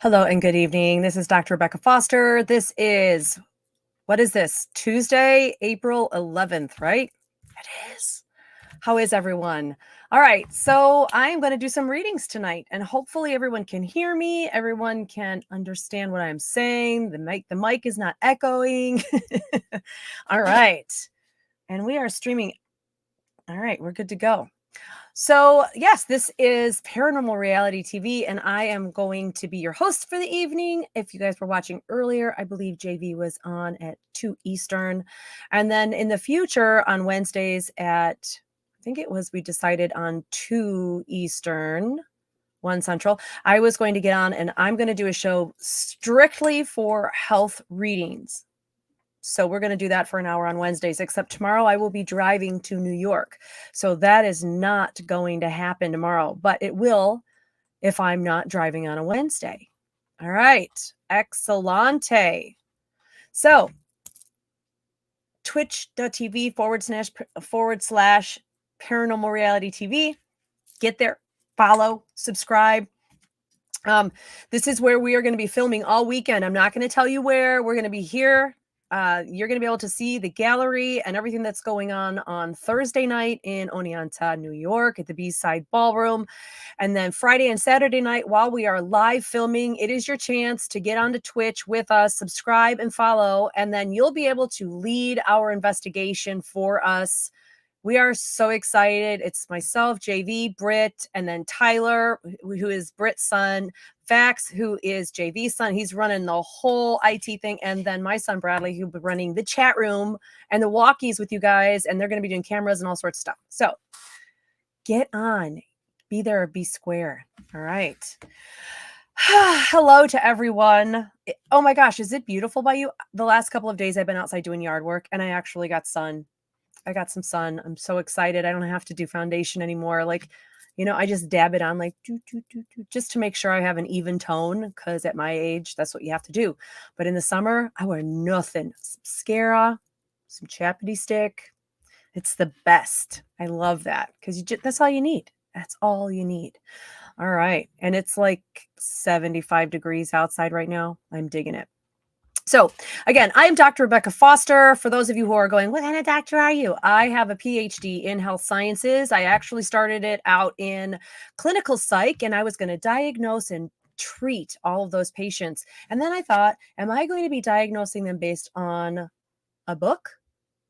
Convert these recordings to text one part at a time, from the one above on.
Hello and good evening. This is Dr. Rebecca Foster. What is this? Tuesday, April 11th, right? It is. How is everyone? All right. So I am going to do some readings tonight and hopefully everyone can hear me. Everyone can understand what I'm saying. The mic is not echoing. All right. And we are streaming. All right. We're good to go. So, yes, this is Paranormal Reality TV, and I am going to be your host for the evening. If you guys were watching earlier, I believe JV was on at 2 Eastern. And then in the future on Wednesdays we decided on 2 Eastern, 1 Central, I was going to get on and I'm going to do a show strictly for health readings. So we're going to do that for an hour on Wednesdays, except tomorrow I will be driving to New York. So that is not going to happen tomorrow, but it will if I'm not driving on a Wednesday. All right. Excellente. So twitch.tv // paranormal reality TV. Get there, follow, subscribe. This is where we are going to be filming all weekend. I'm not going to tell you where. We're going to be here. You're going to be able to see the gallery and everything that's going on Thursday night in Oneonta, New York at the B-Side Ballroom. And then Friday and Saturday night, while we are live filming, it is your chance to get onto Twitch with us, subscribe and follow, and then you'll be able to lead our investigation for us. We are so excited. It's myself, JV, Britt, and then Tyler, who is Britt's son, Vax, who is JV's son. He's running the whole IT thing. And then my son, Bradley, who'll be running the chat room and the walkies with you guys. And they're going to be doing cameras and all sorts of stuff. So get on. Be there or be square. All right. Hello to everyone. Oh my gosh, is it beautiful by you? The last couple of days I've been outside doing yard work and I actually got sun. I got some sun. I'm so excited. I don't have to do foundation anymore. I just dab it on just to make sure I have an even tone because at my age, that's what you have to do. But in the summer, I wear nothing. Some mascara, some Chapity stick. It's the best. I love that because that's all you need. That's all you need. All right. And it's like 75 degrees outside right now. I'm digging it. So again, I am Dr. Rebecca Foster. For those of you who are going, what kind of doctor are you? I have a PhD in health sciences. I actually started it out in clinical psych, and I was going to diagnose and treat all of those patients. And then I thought, am I going to be diagnosing them based on a book,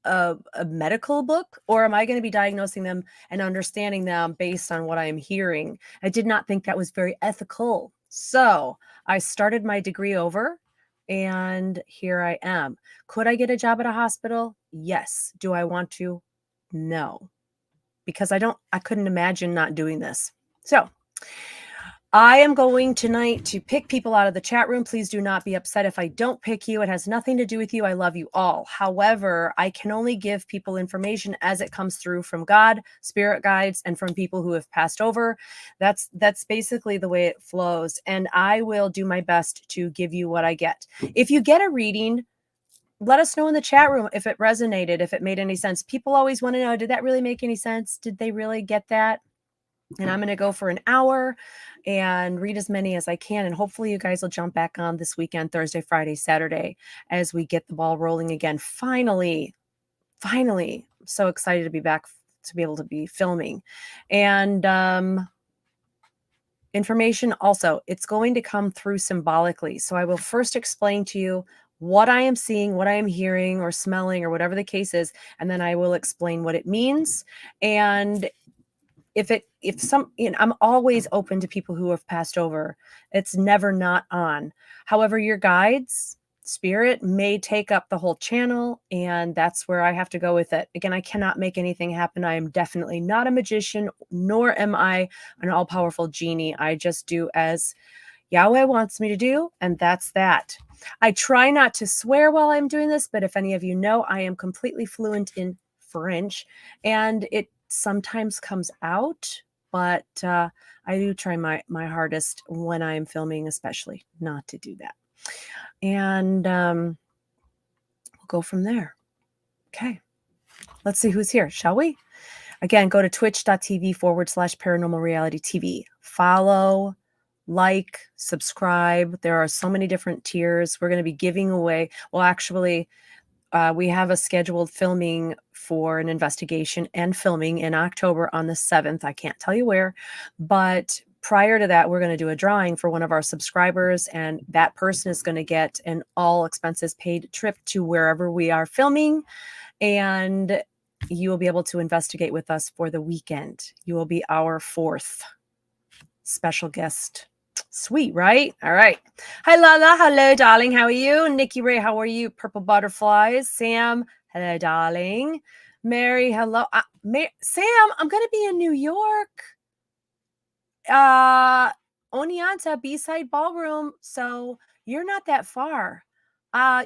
a medical book, or am I going to be diagnosing them and understanding them based on what I am hearing? I did not think that was very ethical. So I started my degree over. And here I am. Could I get a job at a hospital? Yes. Do I want to? No. Because I couldn't imagine not doing this. So I am going tonight to pick people out of the chat room. Please do not be upset if I don't pick you. It has nothing to do with you. I love you all. However, I can only give people information as it comes through from God, spirit guides, and from people who have passed over. That's basically the way it flows. And I will do my best to give you what I get. If you get a reading, let us know in the chat room if it resonated, if it made any sense. People always want to know, did that really make any sense? Did they really get that? And I'm going to go for an hour and read as many as I can. And hopefully you guys will jump back on this weekend, Thursday, Friday, Saturday, as we get the ball rolling again. Finally, I'm so excited to be back, to be able to be filming. And information also, it's going to come through symbolically. So I will first explain to you what I am seeing, what I am hearing or smelling or whatever the case is. And then I will explain what it means. And I'm always open to people who have passed over. It's never not on. However, your guides, spirit may take up the whole channel, and that's where I have to go with it. Again, I cannot make anything happen. I am definitely not a magician, nor am I an all-powerful genie. I just do as Yahweh wants me to do, and that's that. I try not to swear while I'm doing this, but if any of you know, I am completely fluent in French, and it sometimes comes out, but I do try my hardest when I'm filming, especially not to do that. And we'll go from there. Okay, let's see who's here, shall we? Again, go to twitch.tv /paranormal reality TV. Follow, like, subscribe. There are so many different tiers. We're going to be giving away, well, actually, we have a scheduled filming for an investigation and filming in October on the 7th. I can't tell you where, but prior to that, we're going to do a drawing for one of our subscribers, and that person is going to get an all expenses paid trip to wherever we are filming, and you will be able to investigate with us for the weekend. You will be our 4th special guest. Sweet, right? All right. Hi, Lala. Hello, darling. How are you? Nikki Ray, how are you? Purple butterflies. Sam, hello, darling. Mary, hello. Sam, I'm going to be in New York. Oneonta B-side ballroom. So you're not that far.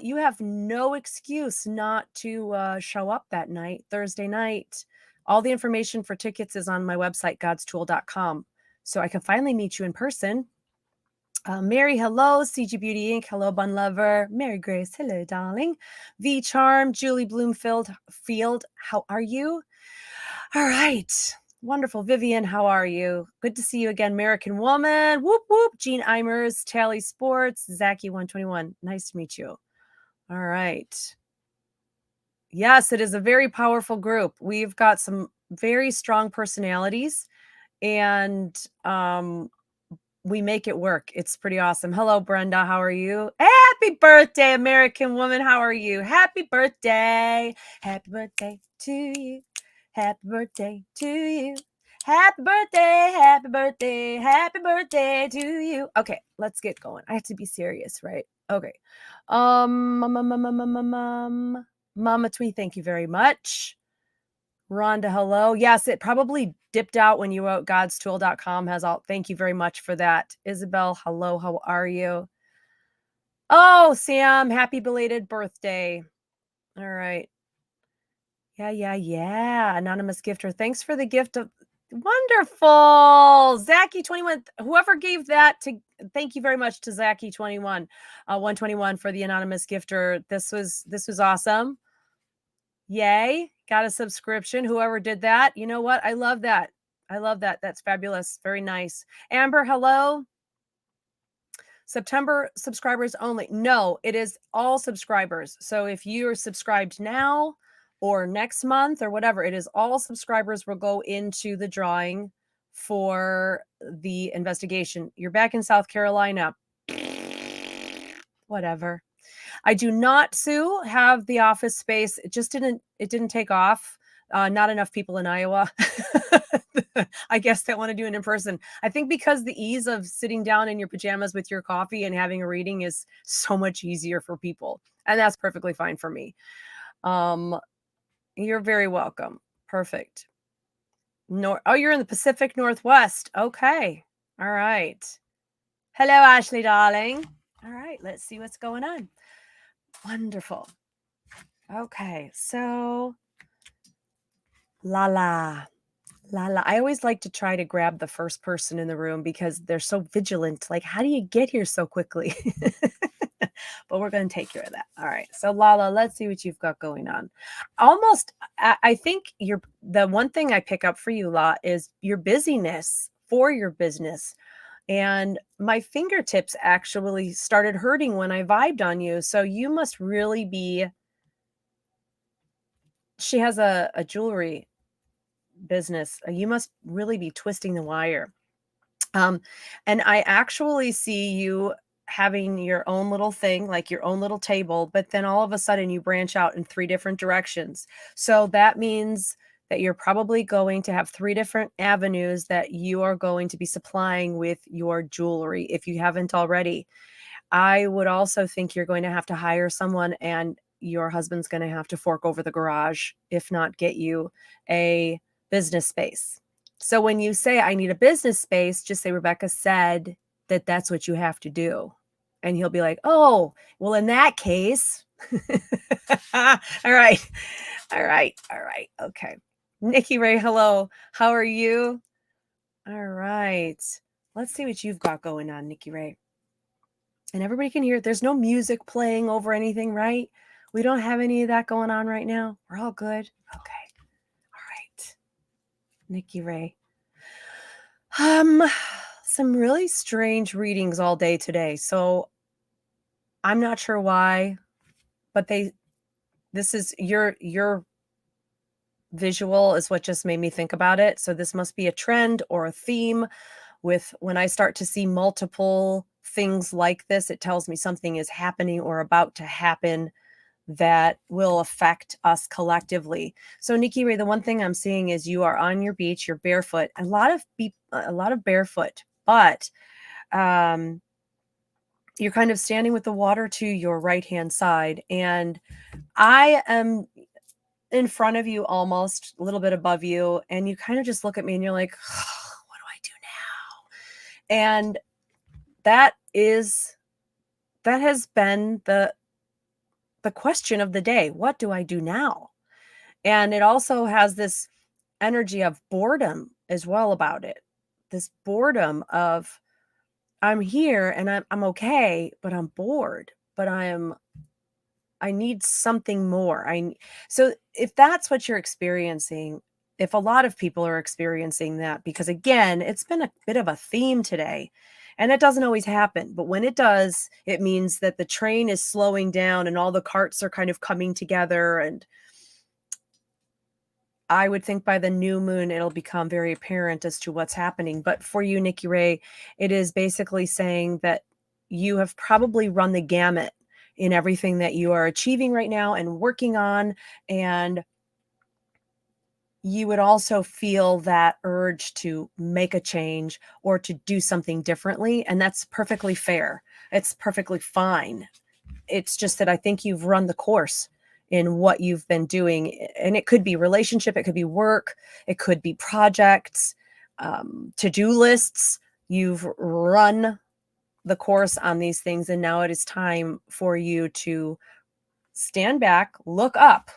You have no excuse not to show up that night, Thursday night. All the information for tickets is on my website, godstool.com. So I can finally meet you in person. Mary, hello. CG Beauty Inc. Hello, Bun Lover. Mary Grace, hello, darling. V Charm, Julie Bloomfield, how are you? All right. Wonderful. Vivian, how are you? Good to see you again. American Woman. Whoop, whoop. Jean Eimers, Tally Sports, Zachy121. Nice to meet you. All right. Yes, it is a very powerful group. We've got some very strong personalities, and we make it work. It's pretty awesome. Hello, Brenda. How are you? Happy birthday, American Woman. How are you? Happy birthday. Happy birthday to you. Happy birthday to you. Happy birthday. Happy birthday. Happy birthday to you. Okay, let's get going. I have to be serious, right? Okay. Mama Twee, thank you very much. Rhonda, hello. Yes, it probably dipped out when you wrote godstool.com has all. Thank you very much for that. Isabel, hello. How are you? Oh, Sam, happy belated birthday. All right. Yeah. Anonymous gifter. Thanks for the gift of wonderful. Zachy21, whoever gave that to, thank you very much to Zachy21, 121 for the anonymous gifter. This was awesome. Yay. Got a subscription. Whoever did that. You know what? I love that. That's fabulous. Very nice. Amber, hello. September subscribers only. No, it is all subscribers. So if you're subscribed now or next month or whatever, it is all subscribers will go into the drawing for the investigation. You're back in South Carolina. Whatever. I do not, Sue, have the office space. It didn't take off. Not enough people in Iowa, I guess, that want to do it in person. I think because the ease of sitting down in your pajamas with your coffee and having a reading is so much easier for people. And that's perfectly fine for me. You're very welcome. Perfect. Oh, you're in the Pacific Northwest. Okay. All right. Hello, Ashley, darling. All right. Let's see what's going on. Wonderful. Okay. So Lala. I always like to try to grab the first person in the room because they're so vigilant. Like, how do you get here so quickly? But we're going to take care of that. All right. So Lala, let's see what you've got going on. I think the one thing I pick up for you, La, is your busyness for your business. And my fingertips actually started hurting when I vibed on you. So you must really be. She has a jewelry business. You must really be twisting the wire. And I actually see you having your own little thing, like your own little table, but then all of a sudden you branch out in 3 different directions. So that means that you're probably going to have 3 different avenues that you are going to be supplying with your jewelry if you haven't already. I would also think you're going to have to hire someone, and your husband's going to have to fork over the garage, if not get you a business space. So when you say, I need a business space, just say, Rebecca said that that's what you have to do. And he'll be like, oh, well, in that case. All right. Okay. Nikki Ray, hello. How are you? All right. Let's see what you've got going on, Nikki Ray. And everybody can hear it. There's no music playing over anything, right? We don't have any of that going on right now. We're all good. Okay. All right. Nikki Ray. some really strange readings all day today. So I'm not sure why, but this is your visual is what just made me think about it. So this must be a trend or a theme with when I start to see multiple things like this, it tells me something is happening or about to happen that will affect us collectively. So Nikki Ray, the one thing I'm seeing is you are on your beach, you're barefoot, a lot of barefoot, but um you're kind of standing with the water to your right hand side, and I am in front of you, almost a little bit above you, and you kind of just look at me and you're like, what do I do now? And that is that has been the question of the day. What do I do now? And it also has this energy of boredom as well about it. This boredom of I'm here and I'm okay, but I'm bored, but I need something more. So if that's what you're experiencing, if a lot of people are experiencing that, because again, it's been a bit of a theme today, and it doesn't always happen, but when it does, it means that the train is slowing down and all the carts are kind of coming together. And I would think by the new moon, it'll become very apparent as to what's happening. But for you, Nikki Ray, it is basically saying that you have probably run the gamut in everything that you are achieving right now and working on. And you would also feel that urge to make a change or to do something differently. And that's perfectly fair. It's perfectly fine. It's just that I think you've run the course in what you've been doing. And it could be relationship, it could be work, it could be projects, to-do lists. You've run the course on these things. And now it is time for you to stand back, look up,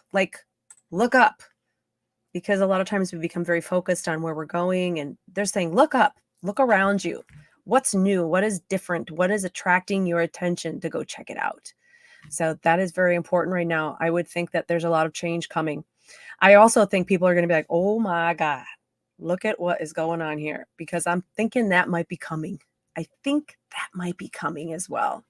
look up, because a lot of times we become very focused on where we're going. And they're saying, look up, look around you. What's new? What is different? What is attracting your attention to go check it out? So that is very important right now. I would think that there's a lot of change coming. I also think people are going to be like, oh my God, look at what is going on here, because I'm thinking that might be coming. I think that might be coming as well.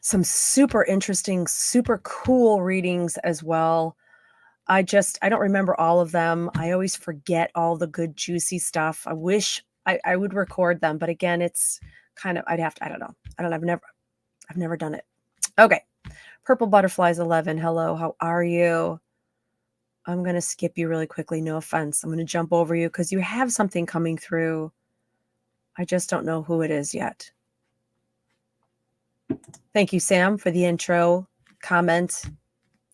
Some super interesting, super cool readings as well. I don't remember all of them. I always forget all the good, juicy stuff. I wish I would record them, but again, it's kind of, I don't know. I've never done it. Okay. Purple Butterflies 11. Hello. How are you? I'm going to skip you really quickly. No offense. I'm going to jump over you because you have something coming through. I just don't know who it is yet. Thank you, Sam, for the intro comment.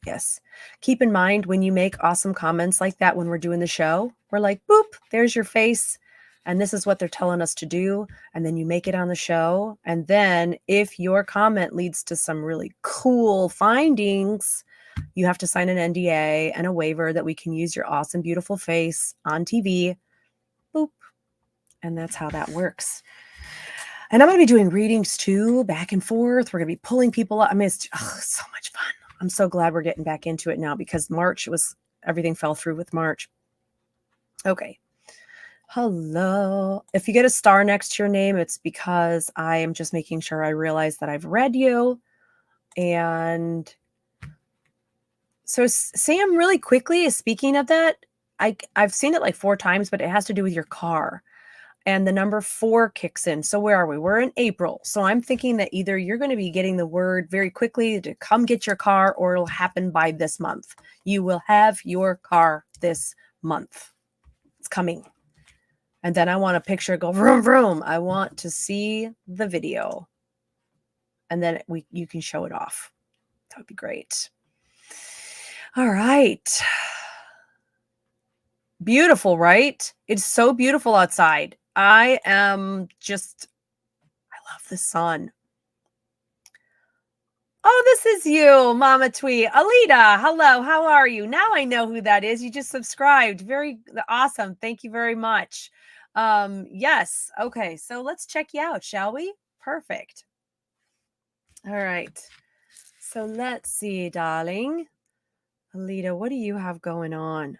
Yes. Keep in mind when you make awesome comments like that, when we're doing the show, we're like, boop, there's your face. And this is what they're telling us to do. And then you make it on the show. And then if your comment leads to some really cool findings, you have to sign an NDA and a waiver that we can use your awesome, beautiful face on TV. Boop. And that's how that works. And I'm going to be doing readings too, back and forth. We're going to be pulling people up. I mean, it's so much fun. I'm so glad we're getting back into it now, because everything fell through with March. Okay. Hello. If you get a star next to your name, it's because I am just making sure I realize that I've read you. And so Sam, really quickly, speaking of that, I've seen it like 4 times, but it has to do with your car. And the number 4 kicks in. So where are we? We're in April. So I'm thinking that either you're going to be getting the word very quickly to come get your car, or it'll happen by this month. You will have your car this month. It's coming. And then I want a picture go vroom, vroom. I want to see the video. And then you can show it off. That would be great. All right. Beautiful, right? It's so beautiful outside. I love the sun. Oh, this is you, Mama Twee. Alita, hello, how are you? Now I know who that is. You just subscribed. Very awesome. Thank you very much. Yes. Okay, so let's check you out, shall we? Perfect. All right. So let's see, darling. Alita, what do you have going on?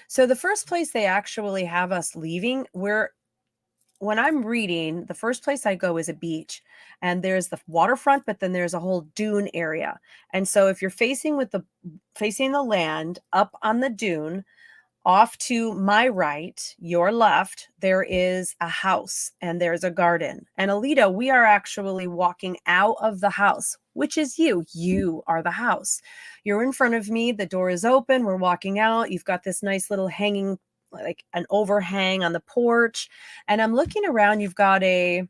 So the first place they actually have us leaving, we're when I'm reading, the first place I go is a beach, and there's the waterfront, but then there's a whole dune area. And so if you're facing the land up on the dune, off to my right, your left, there is a house and there's a garden. And Alita, we are actually walking out of the house, which is you. You are the house. You're in front of me. The door is open. We're walking out. You've got this nice little hanging, like an overhang on the porch. And I'm looking around. You've got a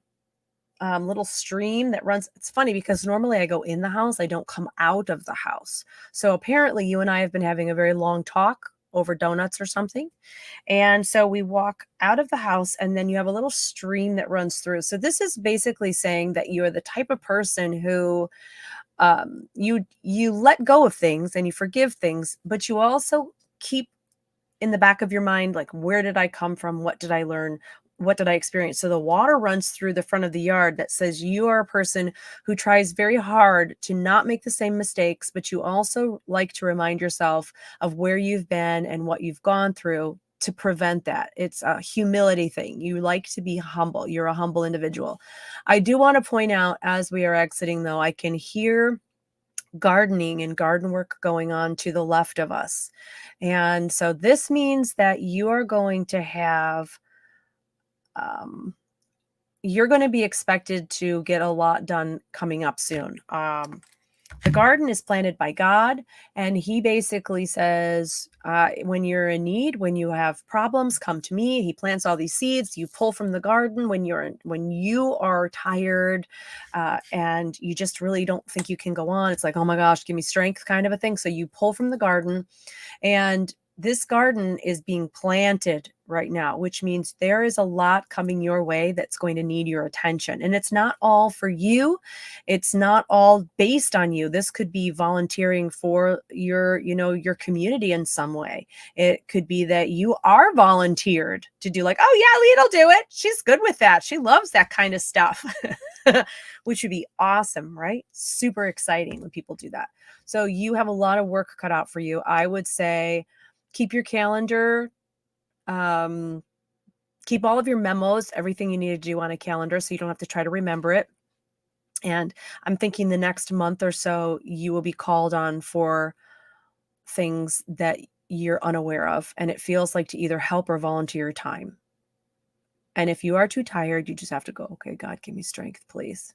little stream that runs. It's funny because normally I go in the house, I don't come out of the house. So apparently, you and I have been having a very long talk over donuts or something. And so we walk out of the house, and then you have a little stream that runs through. So this is basically saying that you are the type of person who you let go of things and you forgive things, but you also keep in the back of your mind, like, where did I come from? What did I learn? What did I experience? So the water runs through the front of the yard that says you are a person who tries very hard to not make the same mistakes, but you also like to remind yourself of where you've been and what you've gone through to prevent that. It's a humility thing. You like to be humble. You're a humble individual. I do want to point out, as we are exiting, though, I can hear gardening and garden work going on to the left of us. And so this means that you are going to have you're going to be expected to get a lot done coming up soon. The garden is planted by God, and He basically says, when you're in need, when you have problems, come to me. He plants all these seeds. You pull from the garden when you are tired, and you just really don't think you can go on. It's like, oh my gosh, give me strength, kind of a thing. So you pull from the garden, and this garden is being planted right now, which means there is a lot coming your way that's going to need your attention. And it's not all for you. It's not all based on you. This could be volunteering for your community in some way. It could be that you are volunteered to do, like, oh yeah, Leah'll do it. She's good with that. She loves that kind of stuff, which would be awesome, right? Super exciting when people do that. So you have a lot of work cut out for you. I would say, keep your calendar, keep all of your memos, everything you need to do on a calendar so you don't have to try to remember it. And I'm thinking the next month or so, you will be called on for things that you're unaware of. And it feels like to either help or volunteer your time. And if you are too tired, you just have to go, okay, God, give me strength, please.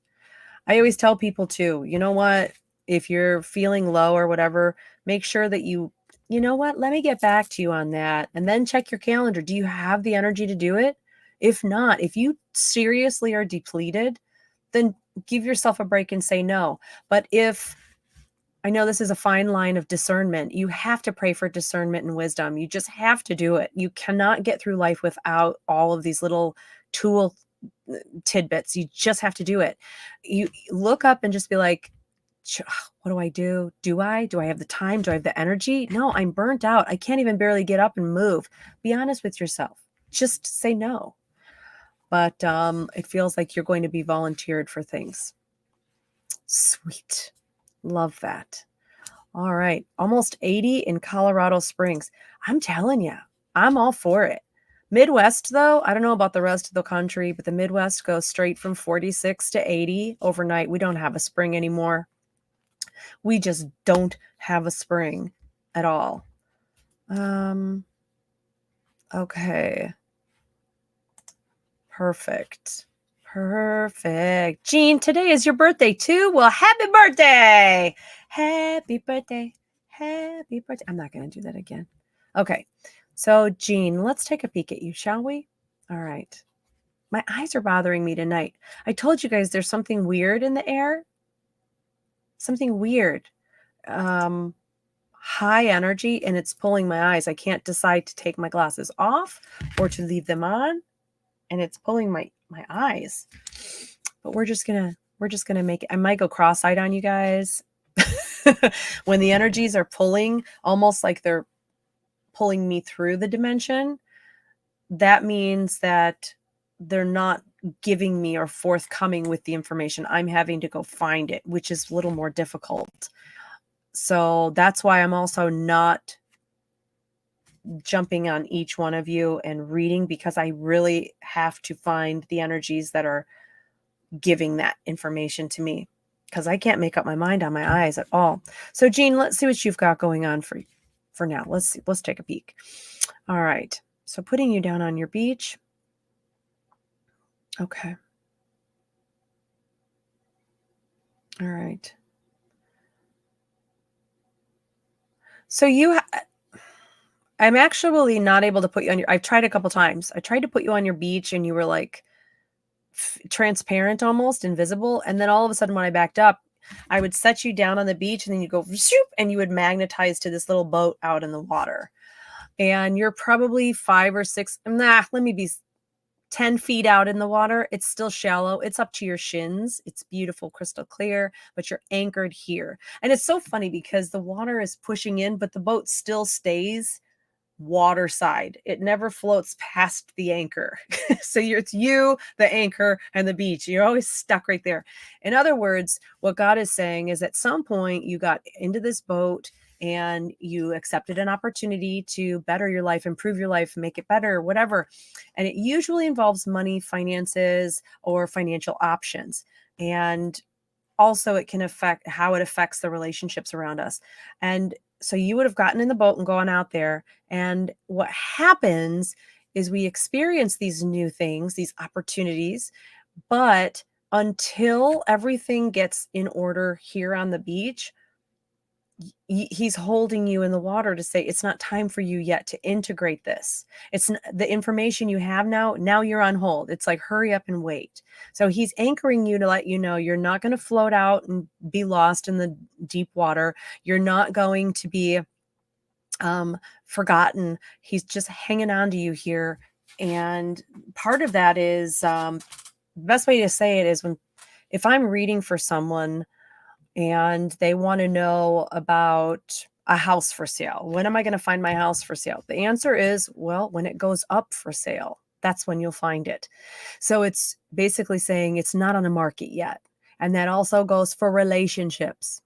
I always tell people too, you know what? If you're feeling low or whatever, make sure that you know what? Let me get back to you on that. And then check your calendar. Do you have the energy to do it? If not, if you seriously are depleted, then give yourself a break and say no. But if I know this is a fine line of discernment, you have to pray for discernment and wisdom. You just have to do it. You cannot get through life without all of these little tool tidbits. You just have to do it. You look up and just be like, what do I do? Do I have the time? Do I have the energy? No, I'm burnt out. I can't even barely get up and move. Be honest with yourself. Just say no. But it feels like you're going to be volunteered for things. Sweet. Love that. All right. Almost 80 in Colorado Springs. I'm telling you, I'm all for it. Midwest, though, I don't know about the rest of the country, but the Midwest goes straight from 46 to 80 overnight. We don't have a spring anymore. We just don't have a spring at all. Okay. Perfect. Jean, today is your birthday too? Well, happy birthday. Happy birthday. Happy birthday. I'm not going to do that again. Okay. So, Jean, let's take a peek at you, shall we? All right. My eyes are bothering me tonight. I told you guys there's something weird in the air. Something weird. High energy, and it's pulling my eyes. I can't decide to take my glasses off or to leave them on, and it's pulling my eyes. But we're just gonna make it. I might go cross-eyed on you guys. When the energies are pulling, almost like they're pulling me through the dimension, that means that they're not giving me or forthcoming with the information. I'm having to go find it, which is a little more difficult. So that's why I'm also not jumping on each one of you and reading because I really have to find the energies that are giving that information to me because I can't make up my mind on my eyes at all. So Jean, let's see what you've got going on for now. Let's see. Let's take a peek. All right. So putting you down on your beach. Okay. All right. So I'm actually not able to put you on I've tried a couple times. I tried to put you on your beach and you were like transparent, almost invisible. And then all of a sudden when I backed up, I would set you down on the beach and then you go shoop, and you would magnetize to this little boat out in the water. And you're probably 5 or 6, let me be 10 feet out in the water. It's still shallow. It's up to your shins. It's beautiful, crystal clear, but you're anchored here. And it's so funny because the water is pushing in, but the boat still stays water side. It never floats past the anchor. So it's you, the anchor, and the beach. You're always stuck right there. In other words, what God is saying is at some point you got into this boat and you accepted an opportunity to better your life, improve your life, make it better, whatever. And it usually involves money, finances, or financial options. And also it can affect how it affects the relationships around us. And so you would have gotten in the boat and gone out there. And what happens is we experience these new things, these opportunities, but until everything gets in order here on the beach, he's holding you in the water to say it's not time for you yet to integrate this. It's the information you have now you're on hold. It's like hurry up and wait. So he's anchoring you to let you know you're not going to float out and be lost in the deep water. You're not going to be forgotten. He's just hanging on to you here. And part of that is the best way to say it is if I'm reading for someone and they want to know about a house for sale. When am I going to find my house for sale? The answer is, well, when it goes up for sale, that's when you'll find it. So it's basically saying it's not on the market yet. And that also goes for relationships.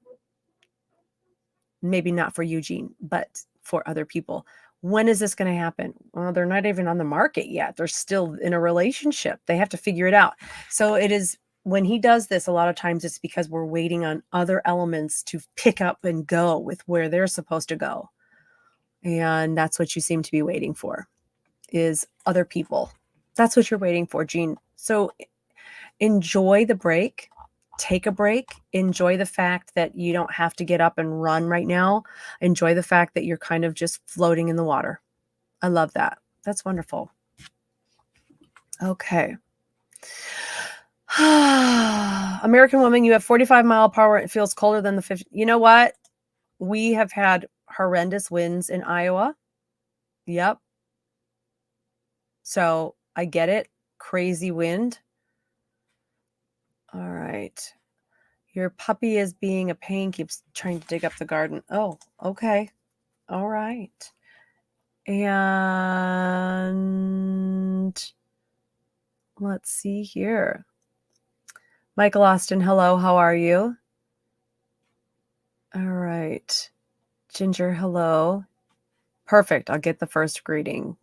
Maybe not for Eugene, but for other people. When is this going to happen? Well, they're not even on the market yet. They're still in a relationship. They have to figure it out. So it is when he does this, a lot of times it's because we're waiting on other elements to pick up and go with where they're supposed to go. And that's what you seem to be waiting for is other people. That's what you're waiting for, Jean. So enjoy the break. Take a break. Enjoy the fact that you don't have to get up and run right now. Enjoy the fact that you're kind of just floating in the water. I love that. That's wonderful. Okay. American woman, you have 45-mile-per-hour. It feels colder than the 50. You know what? We have had horrendous winds in Iowa. Yep. So I get it. Crazy wind. All right. Your puppy is being a pain, keeps trying to dig up the garden. Oh, okay. All right. And let's see here. Michael Austin, hello. How are you? All right. Ginger, hello. Perfect. I'll get the first greeting.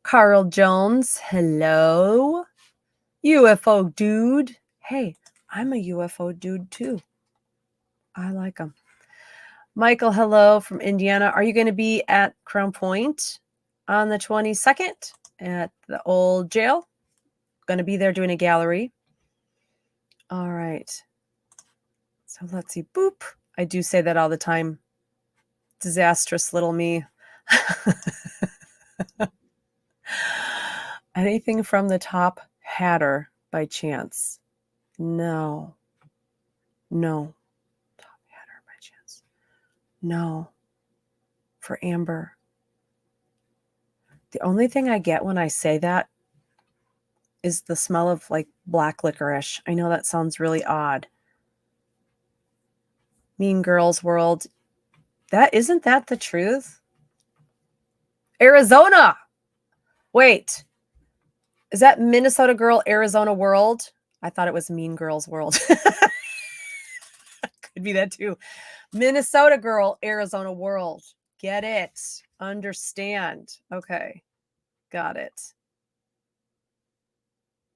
Carl Jones, hello. UFO dude. Hey, I'm a UFO dude too. I like them. Michael, hello from Indiana. Are you going to be at Crown Point on the 22nd at the old jail? Going to be there doing a gallery. All right. So let's see. Boop. I do say that all the time. Disastrous little me. Anything from the Top Hatter by chance? No. No. Top Hatter by chance. No. For Amber. The only thing I get when I say that is the smell of like black licorice. I know that sounds really odd. Mean Girls World. Isn't that the truth? Arizona. Wait. Is that Minnesota Girl, Arizona World? I thought it was Mean Girls World. Could be that too. Minnesota Girl, Arizona World. Get it. Understand. Okay. Got it.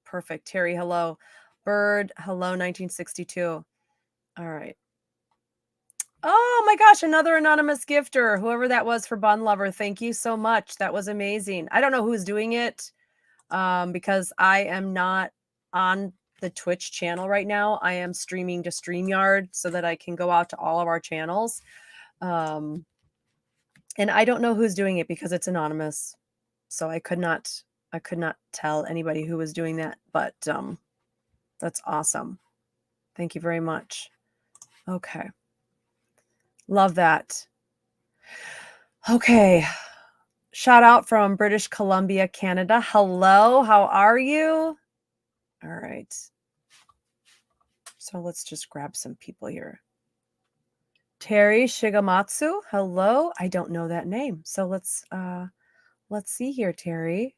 Perfect. Terry, hello. Bird, hello, 1962. All right. Oh my gosh, another anonymous gifter. Whoever that was for Bun Lover, thank you so much. That was amazing. I don't know who's doing it because I am not on the Twitch channel right now. I am streaming to StreamYard so that I can go out to all of our channels. And I don't know who's doing it because it's anonymous. So I could not tell anybody who was doing that, but that's awesome. Thank you very much. Okay. Love that. Okay. Shout out from British Columbia, Canada. Hello, how are you? All right. So let's just grab some people here. Terry Shigematsu. Hello. I don't know that name. So let's see here, Terry.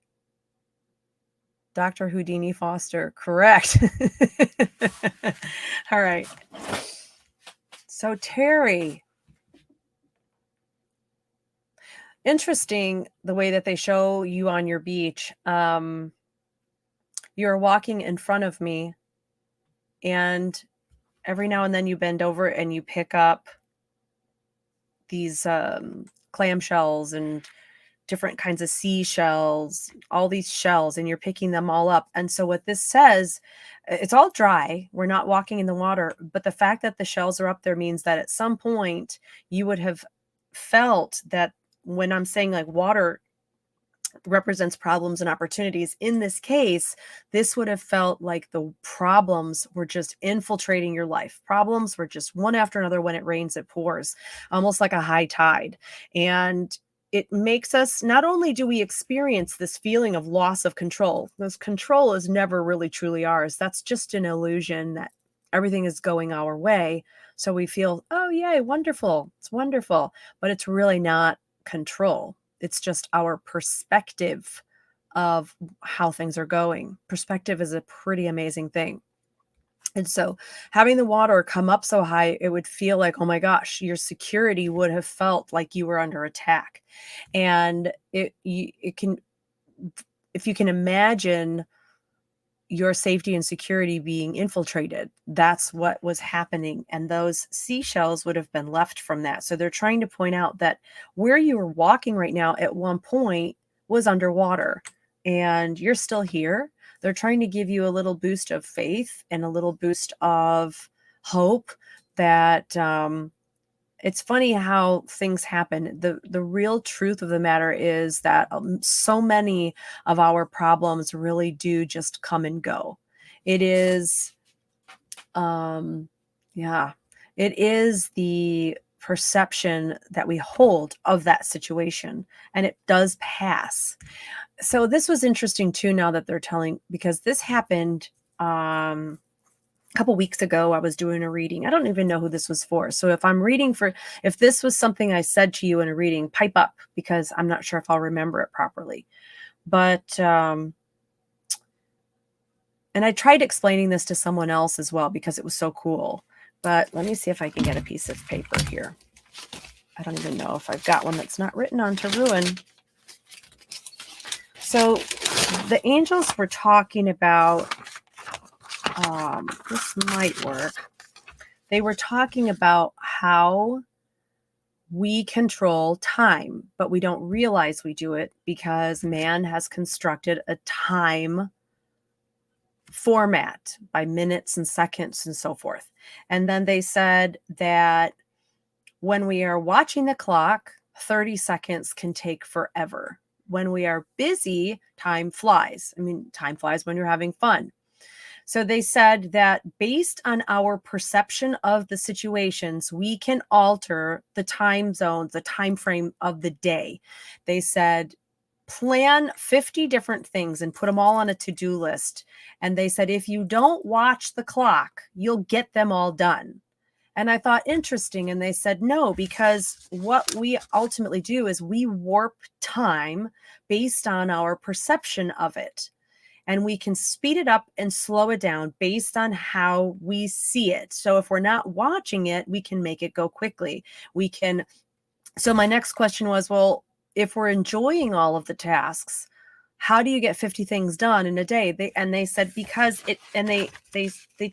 Dr. Houdini Foster. Correct. All right. So Terry, interesting the way that they show you on your beach. You're walking in front of me, and every now and then you bend over and you pick up these clamshells and different kinds of seashells, all these shells, and you're picking them all up. And so what this says, it's all dry. We're not walking in the water, but the fact that the shells are up there means that at some point you would have felt that when I'm saying like water represents problems and opportunities, in this case, this would have felt like the problems were just infiltrating your life. Problems were just one after another. When it rains, it pours, almost like a high tide. And it makes us, not only do we experience this feeling of loss of control, this control is never really truly ours. That's just an illusion that everything is going our way. So we feel, oh, yay, wonderful. It's wonderful. But it's really not control. It's just our perspective of how things are going. Perspective is a pretty amazing thing. And so having the water come up so high, it would feel like, oh my gosh, your security would have felt like you were under attack. And it can, if you can imagine your safety and security being infiltrated, that's what was happening. And those seashells would have been left from that. So they're trying to point out that where you are walking right now at one point was underwater and you're still here. They're trying to give you a little boost of faith and a little boost of hope that it's funny how things happen. The real truth of the matter is that so many of our problems really do just come and go. It is, yeah, it is the perception that we hold of that situation, and it does pass. So this was interesting too, now that they're telling, because this happened, couple weeks ago. I was doing a reading. I don't even know who this was for. So if this was something I said to you in a reading, pipe up, because I'm not sure if I'll remember it properly. But, and I tried explaining this to someone else as well because it was so cool. But let me see if I can get a piece of paper here. I don't even know if I've got one that's not written on to ruin. So the angels were talking about, this might work. They were talking about how we control time, but we don't realize we do it because man has constructed a time format by minutes and seconds and so forth. And then they said that when we are watching the clock, 30 seconds can take forever. When we are busy, time flies. I mean, time flies when you're having fun. So they said that based on our perception of the situations, we can alter the time zones, the time frame of the day. They said, plan 50 different things and put them all on a to-do list. And they said, if you don't watch the clock, you'll get them all done. And I thought, interesting. And they said, no, because what we ultimately do is we warp time based on our perception of it. And we can speed it up and slow it down based on how we see it. So if we're not watching it, we can make it go quickly. We can So my next question was, well, if we're enjoying all of the tasks, how do you get 50 things done in a day? They said because they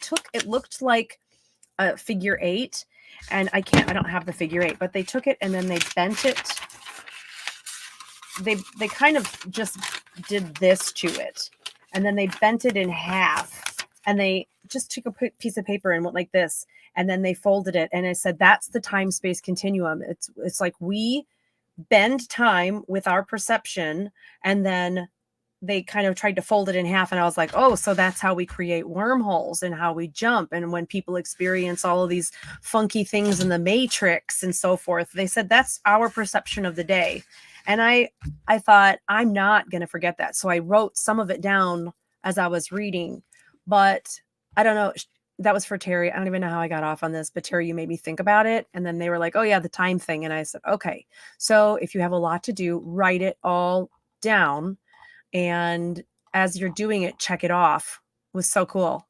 took, it looked like a figure eight, and I don't have the figure eight, but they took it and then they bent it. They kind of just did this to it, and then they bent it in half, and they just took a piece of paper and went like this, and then they folded it. And I said, that's the time space continuum. It's like we bend time with our perception, and then they kind of tried to fold it in half. And I was like, oh, so that's how we create wormholes and how we jump. And when people experience all of these funky things in the matrix and so forth, they said that's our perception of the day. And I thought, I'm not going to forget that. So I wrote some of it down as I was reading, but I don't know. That was for Terry. I don't even know how I got off on this, but Terry, you made me think about it. And then they were like, oh yeah, the time thing. And I said, okay, so if you have a lot to do, write it all down. And as you're doing it, check it off. It was so cool.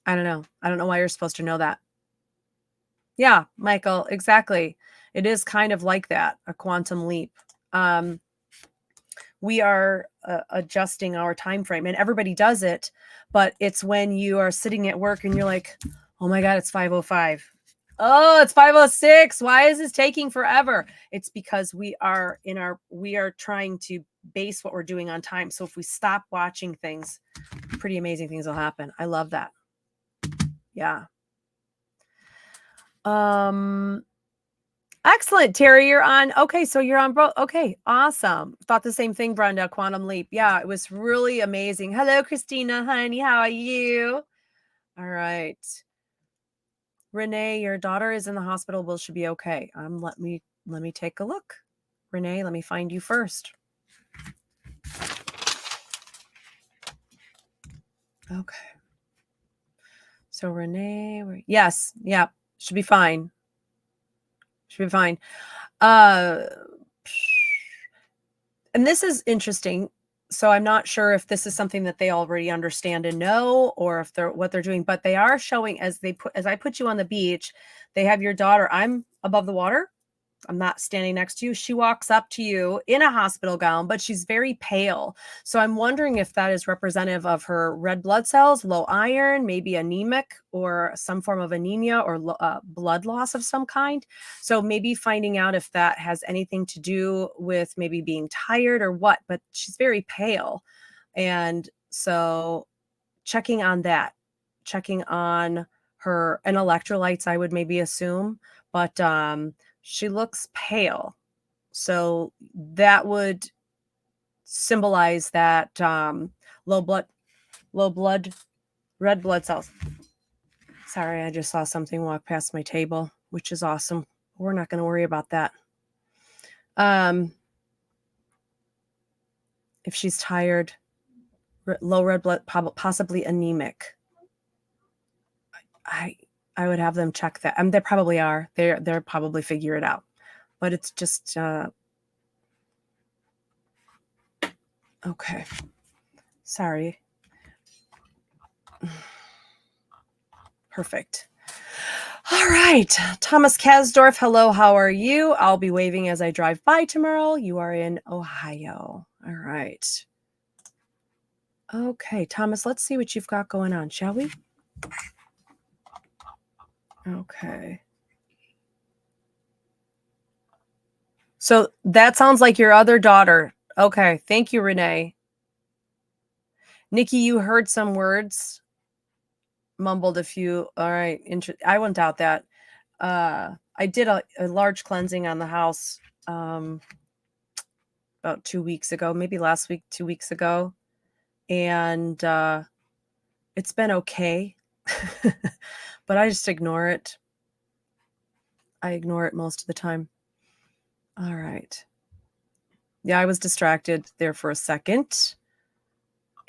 I don't know. I don't know why you're supposed to know that. Yeah, Michael, exactly. It is kind of like that, a quantum leap. We are adjusting our time frame, and everybody does it, but it's when you are sitting at work and you're like, oh my God, it's 5:05. Oh, it's 5:06. Why is this taking forever? It's because we are trying to base what we're doing on time. So if we stop watching things, pretty amazing things will happen. I love that. Yeah. Excellent, Terry. You're on. Okay, so you're on, bro. Okay, awesome. Thought the same thing, Brenda. Quantum leap. Yeah, it was really amazing. Hello, Christina, honey. How are you? All right. Renee, your daughter is in the hospital. Will she be okay? Let me take a look. Renee, let me find you first. Okay. So Renee, yes, yeah, should be fine. Should be fine. And this is interesting. So I'm not sure if this is something that they already understand and know, or if they're what they're doing, but they are showing as I put you on the beach, they have your daughter. I'm above the water. I'm not standing next to you. She walks up to you in a hospital gown, but she's very pale. So I'm wondering if that is representative of her red blood cells, low iron, maybe anemic, or some form of anemia, or blood loss of some kind. So maybe finding out if that has anything to do with maybe being tired or what, but she's very pale. And so checking on that, checking on her and electrolytes, I would maybe assume, but she looks pale. So that would symbolize that red blood cells. Sorry, I just saw something walk past my table, which is awesome. We're not going to worry about that. If she's tired, low red blood, possibly anemic. I would have them check that. They probably are. They're probably figure it out. But it's just okay. Sorry. Perfect. All right. Thomas Kasdorf, hello, how are you? I'll be waving as I drive by tomorrow. You are in Ohio. All right. Okay, Thomas, let's see what you've got going on, shall we? Okay. So that sounds like your other daughter. Okay, thank you, Renee. Nikki, you heard some words, mumbled a few. All right, I wouldn't doubt that. I did a large cleansing on the house about 2 weeks ago, maybe last week, 2 weeks ago. And it's been okay, but I just ignore it. I ignore it most of the time. All right. Yeah, I was distracted there for a second.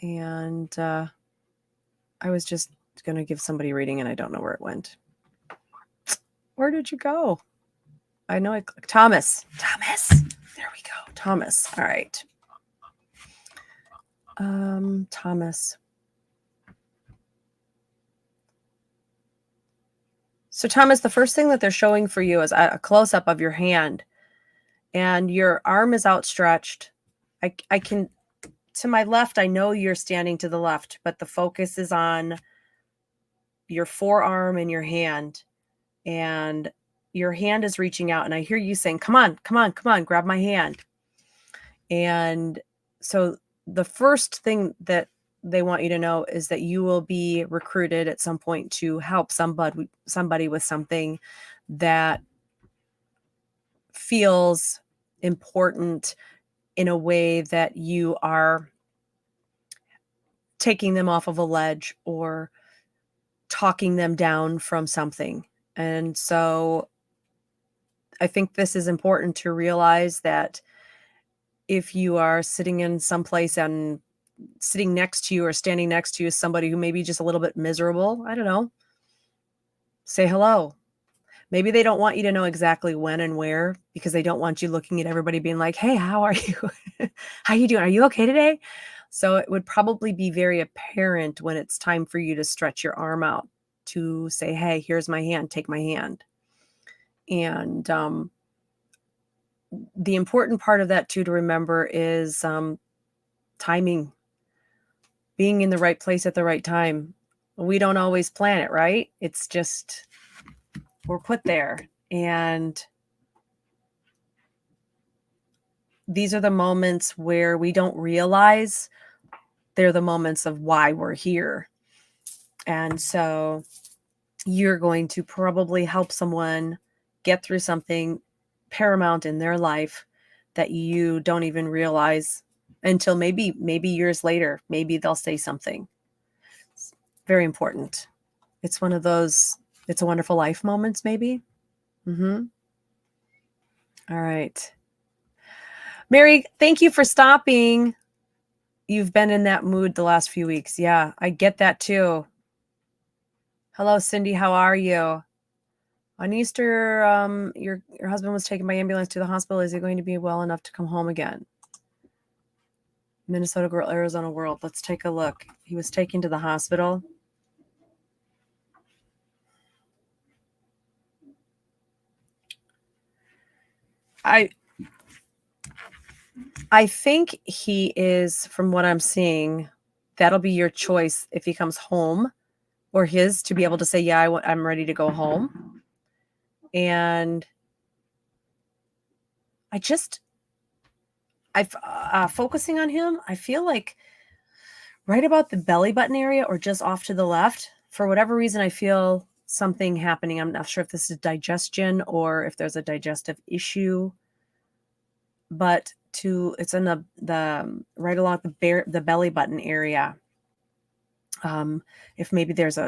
And I was just going to give somebody a reading and I don't know where it went. Where did you go? I know Thomas. There we go. Thomas. All right. Thomas. So Thomas, the first thing that they're showing for you is a close-up of your hand. and your arm is outstretched. I can, to my left, I know you're standing to the left, but the focus is on your forearm and your hand. And your hand is reaching out, and I hear you saying, come on, come on, come on, grab my hand. And so the first thing that they want you to know is that you will be recruited at some point to help somebody with something that feels important in a way that you are taking them off of a ledge or talking them down from something. And so I think this is important to realize that if you are sitting in some place and sitting next to you or standing next to you is somebody who may be just a little bit miserable, I don't know, say hello. Maybe they don't want you to know exactly when and where because they don't want you looking at everybody being like, hey, how are you? How you doing? Are you okay today? So it would probably be very apparent when it's time for you to stretch your arm out to say, hey, here's my hand, take my hand. And the important part of that too to remember is timing, being in the right place at the right time. We don't always plan it, right? It's just we're put there. And these are the moments where we don't realize they're the moments of why we're here. And so you're going to probably help someone get through something paramount in their life that you don't even realize until maybe years later. Maybe they'll say something. It's very important. It's one of those It's a Wonderful Life moments, maybe. All right. Mary, thank you for stopping. You've been in that mood the last few weeks. Yeah, I get that too. Hello, Cindy. How are you? On Easter, your husband was taken by ambulance to the hospital. Is he going to be well enough to come home again? Minnesota Girl, Arizona World. Let's take a look. He was taken to the hospital. I think he is, from what I'm seeing, that'll be your choice if he comes home, or his, to be able to say, yeah, I'm ready to go home. And focusing on him, I feel like right about the belly button area or just off to the left, for whatever reason, I feel something happening. I'm not sure if this is digestion or if there's a digestive issue, but it's in the right along the belly button area. If maybe there's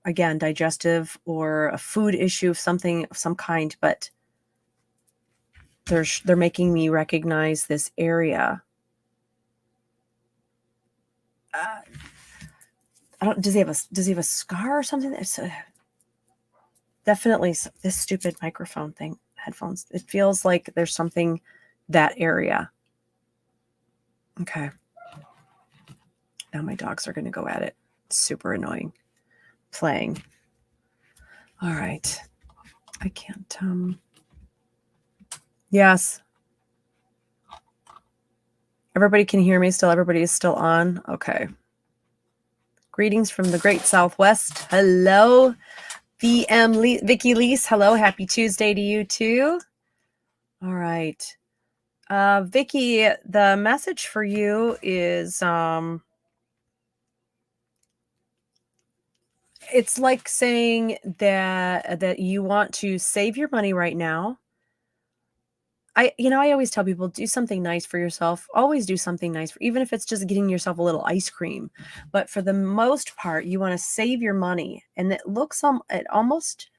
again, digestive or a food issue of some kind, but they're making me recognize this area. Does he have a scar or something? It's definitely this stupid microphone thing, headphones. It feels like there's something that area. Okay. Now my dogs are going to go at it. It's super annoying. Playing. All right. I can't. Yes. Everybody can hear me still. Everybody is still on. Okay. Greetings from the great Southwest. Hello, Vicky Lease. Hello. Happy Tuesday to you too. All right. Vicky, the message for you is it's like saying that you want to save your money right now. I always tell people, do something nice for yourself. Always do something nice, even if it's just getting yourself a little ice cream. But for the most part, you want to save your money. And it looks almost,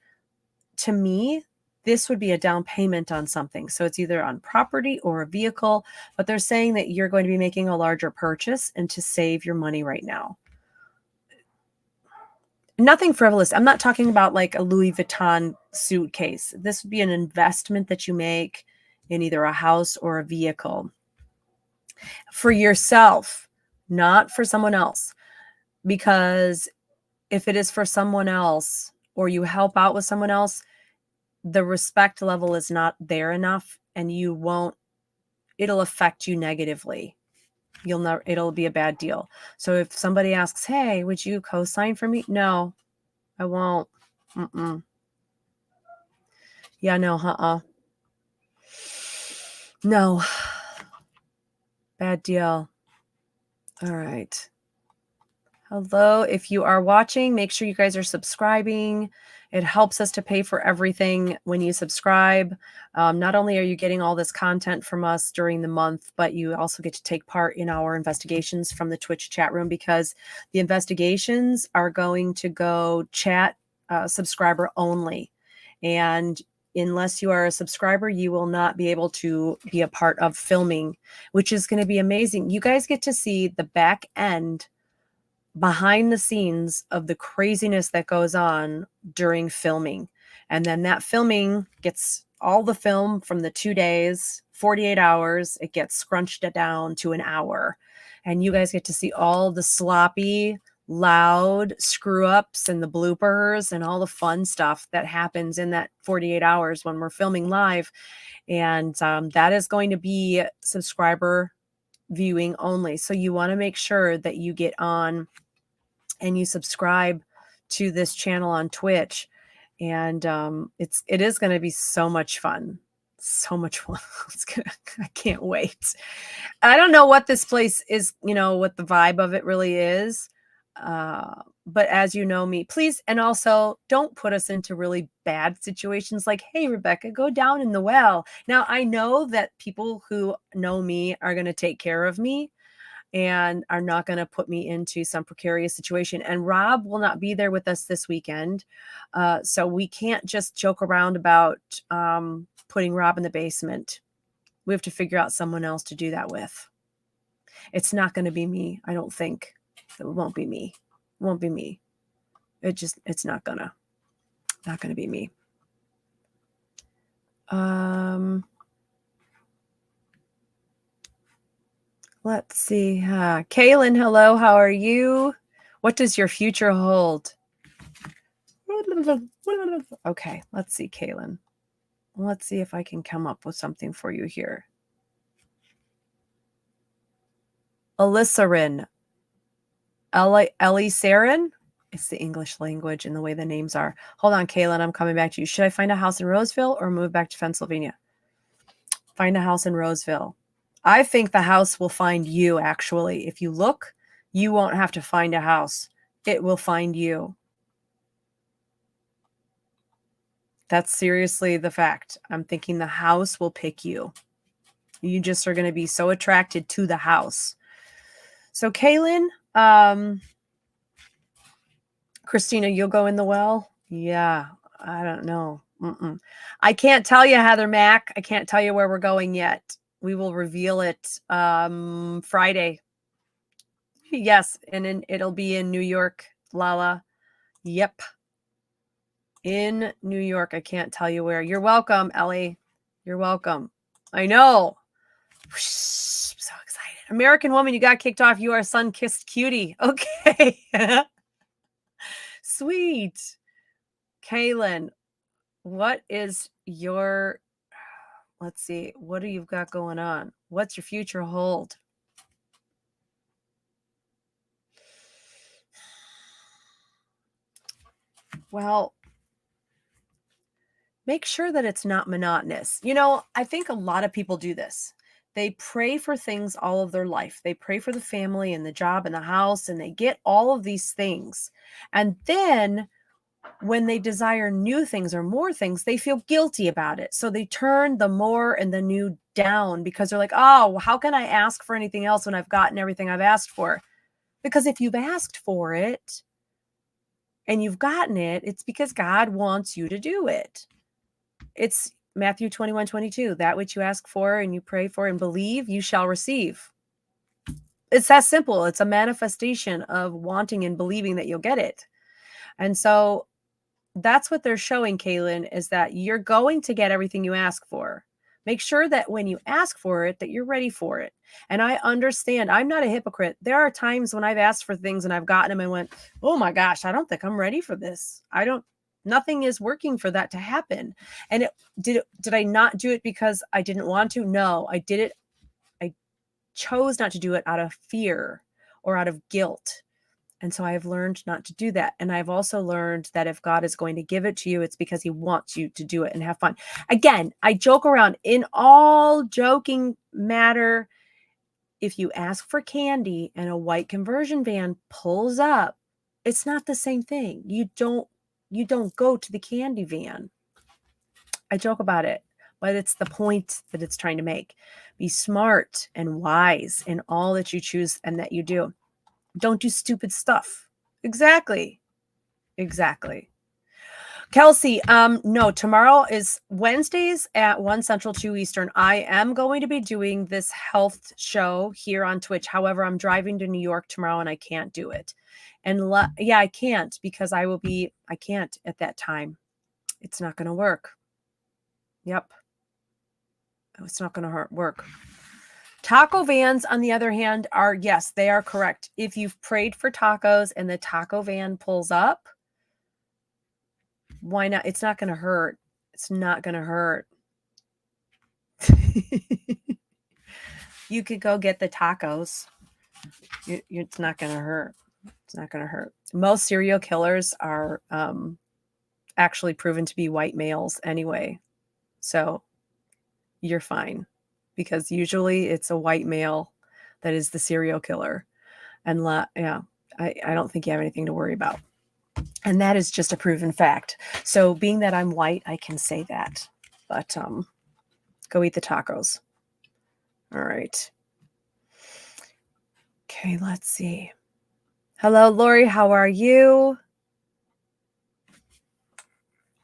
to me, this would be a down payment on something. So it's either on property or a vehicle, but they're saying that you're going to be making a larger purchase and to save your money right now. Nothing frivolous. I'm not talking about like a Louis Vuitton suitcase. This would be an investment that you make in either a house or a vehicle for yourself, not for someone else. Because if it is for someone else or you help out with someone else, the respect level is not there enough and it'll affect you negatively. It'll be a bad deal. So if somebody asks, hey, would you co-sign for me? No, I won't. Yeah, no, no. Bad deal. All right. Hello. If you are watching, make sure you guys are subscribing. It helps us to pay for everything when you subscribe. Not only are you getting all this content from us during the month, but you also get to take part in our investigations from the Twitch chat room, because the investigations are going to go chat subscriber only. And unless you are a subscriber, you will not be able to be a part of filming, which is going to be amazing. You guys get to see the back end, behind the scenes of the craziness that goes on during filming. And then that filming gets all the film from the 2 days, 48 hours, it gets scrunched down to an hour. And you guys get to see all the sloppy, loud screw ups and the bloopers and all the fun stuff that happens in that 48 hours when we're filming live. And that is going to be subscriber viewing only. So you want to make sure that you get on and you subscribe to this channel on Twitch. And it is going to be so much fun. So much fun. I can't wait. I don't know what this place is, what the vibe of it really is. But as you know me, please, and also don't put us into really bad situations like, hey, Rebecca, go down in the well. Now, I know that people who know me are going to take care of me and are not going to put me into some precarious situation. And Rob will not be there with us this weekend. So we can't just joke around about putting Rob in the basement. We have to figure out someone else to do that with. It's not going to be me. I don't think. It won't be me. It won't be me. It's not gonna be me. Let's see. Kaylin, hello. How are you? What does your future hold? Okay, let's see, Kaylin. Let's see if I can come up with something for you here. Elissarin. Elisarin? It's the English language and the way the names are. Hold on, Kaylin. I'm coming back to you. Should I find a house in Roseville or move back to Pennsylvania? Find a house in Roseville. I think the house will find you, actually. If you look, you won't have to find a house. It will find you. That's seriously the fact. I'm thinking the house will pick you. You just are going to be so attracted to the house. So, Kaylin, Christina, you'll go in the well? Yeah, I don't know. I can't tell you, Heather Mack. I can't tell you where we're going yet. We will reveal it Friday. Yes, and it'll be in New York, Lala. Yep. In New York. I can't tell you where. You're welcome, Ellie. You're welcome. I know. I'm so excited. American Woman, you got kicked off. You are sun-kissed cutie. Okay. Sweet. Kaylin, what is your, let's see, what do you got going on? What's your future hold? Well, make sure that it's not monotonous. I think a lot of people do this. They pray for things all of their life. They pray for the family and the job and the house, and they get all of these things. And then when they desire new things or more things, they feel guilty about it. So they turn the more and the new down because they're like, oh, how can I ask for anything else when I've gotten everything I've asked for? Because if you've asked for it and you've gotten it, it's because God wants you to do it. It's Matthew 21:22. That which you ask for and you pray for and believe, you shall receive. It's that simple. It's a manifestation of wanting and believing that you'll get it. And so that's what they're showing, Kaylin, is that you're going to get everything you ask for. Make sure that when you ask for it, that you're ready for it. And I understand, I'm not a hypocrite. There are times when I've asked for things and I've gotten them and went, oh my gosh, I don't think I'm ready for this. Nothing is working for that to happen. And did I not do it because I didn't want to? No, I did it. I chose not to do it out of fear or out of guilt. And so I have learned not to do that. And I've also learned that if God is going to give it to you, it's because he wants you to do it and have fun. Again, I joke around. In all joking matter, if you ask for candy and a white conversion van pulls up, it's not the same thing. You don't go to the candy van. I joke about it, but it's the point that it's trying to make. Be smart and wise in all that you choose and that you do. Don't do stupid stuff. Exactly. Kelsey, no, tomorrow is Wednesdays at 1 Central, 2 Eastern. I am going to be doing this health show here on Twitch. However, I'm driving to New York tomorrow and I can't do it. And yeah, I can't because I can't at that time. It's not going to work. Yep. It's not going to work. Taco vans, on the other hand, yes, they are correct. If you've prayed for tacos and the taco van pulls up, why not? It's not going to hurt. It's not going to hurt. You could go get the tacos. It's not going to hurt. It's not going to hurt. Most serial killers are actually proven to be white males anyway. So you're fine, because usually it's a white male that is the serial killer. And yeah, I don't think you have anything to worry about. And that is just a proven fact. So being that I'm white, I can say that. But go eat the tacos. All right. Okay, let's see. Hello, Lori. How are you?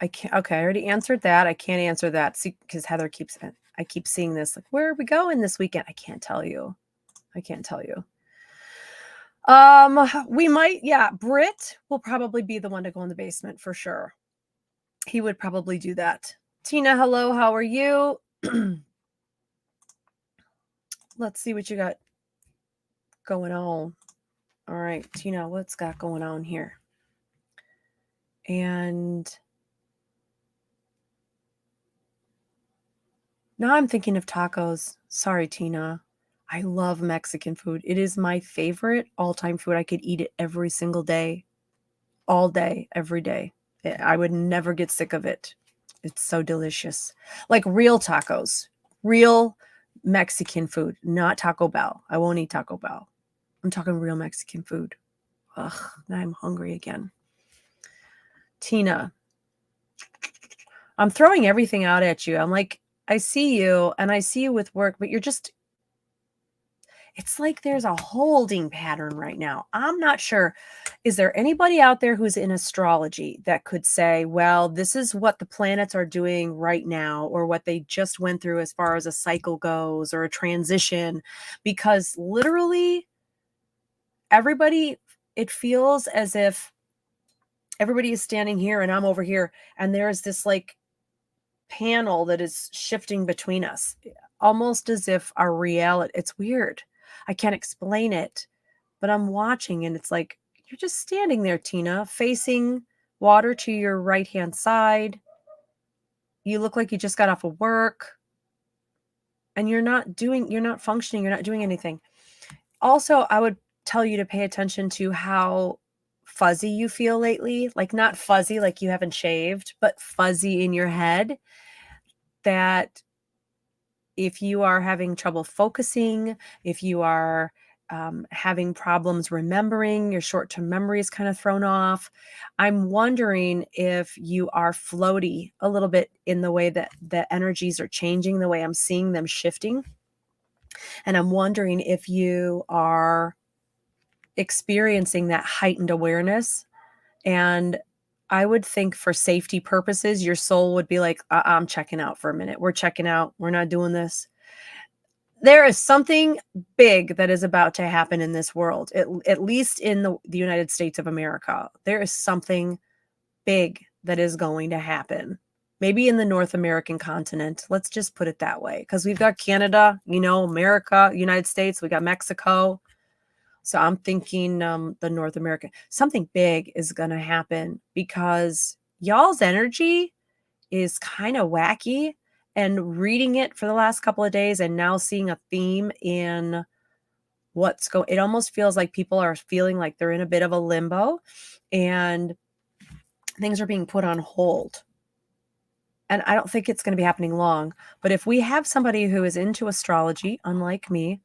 I can't. Okay, I already answered that. I can't answer that because Heather I keep seeing this. Like, where are we going this weekend? I can't tell you. We might, yeah, Britt will probably be the one to go in the basement for sure. He would probably do that. Tina, hello, how are you? Let's see what you got going on. All right, Tina, what's got going on here? And now I'm thinking of tacos. Sorry, Tina. I love Mexican food. It is my favorite all-time food. I could eat it every single day, all day, every day. I would never get sick of it. It's so delicious. Like real tacos, real Mexican food, not Taco Bell. I won't eat Taco Bell. I'm talking real Mexican food. Ugh, now I'm hungry again. Tina, I'm throwing everything out at you. I'm like, I see you and I see you with work, but it's like there's a holding pattern right now. I'm not sure. Is there anybody out there who's in astrology that could say, well, this is what the planets are doing right now, or what they just went through as far as a cycle goes, or a transition? Because literally everybody, it feels as if everybody is standing here and I'm over here, and there's this like panel that is shifting between us, almost as if our reality, it's weird. I can't explain it, but I'm watching and it's like, you're just standing there, Tina, facing water to your right-hand side. You look like you just got off of work and you're not functioning, you're not doing anything. Also, I would tell you to pay attention to how fuzzy you feel lately. Like not fuzzy, like you haven't shaved, but fuzzy in your head. That if you are having trouble focusing, if you are having problems remembering, your short-term memory is kind of thrown off. I'm wondering if you are floaty a little bit in the way that the energies are changing, the way I'm seeing them shifting. And I'm wondering if you are experiencing that heightened awareness. And I would think for safety purposes, your soul would be like, I'm checking out for a minute. We're checking out. We're not doing this. There is something big that is about to happen in this world, at least in the United States of America. There is something big that is going to happen. Maybe in the North American continent. Let's just put it that way. Because we've got Canada, America, United States. We got Mexico. So I'm thinking the North American, something big is going to happen, because y'all's energy is kind of wacky, and reading it for the last couple of days and now seeing a theme in it almost feels like people are feeling like they're in a bit of a limbo and things are being put on hold. And I don't think it's going to be happening long, but if we have somebody who is into astrology, unlike me,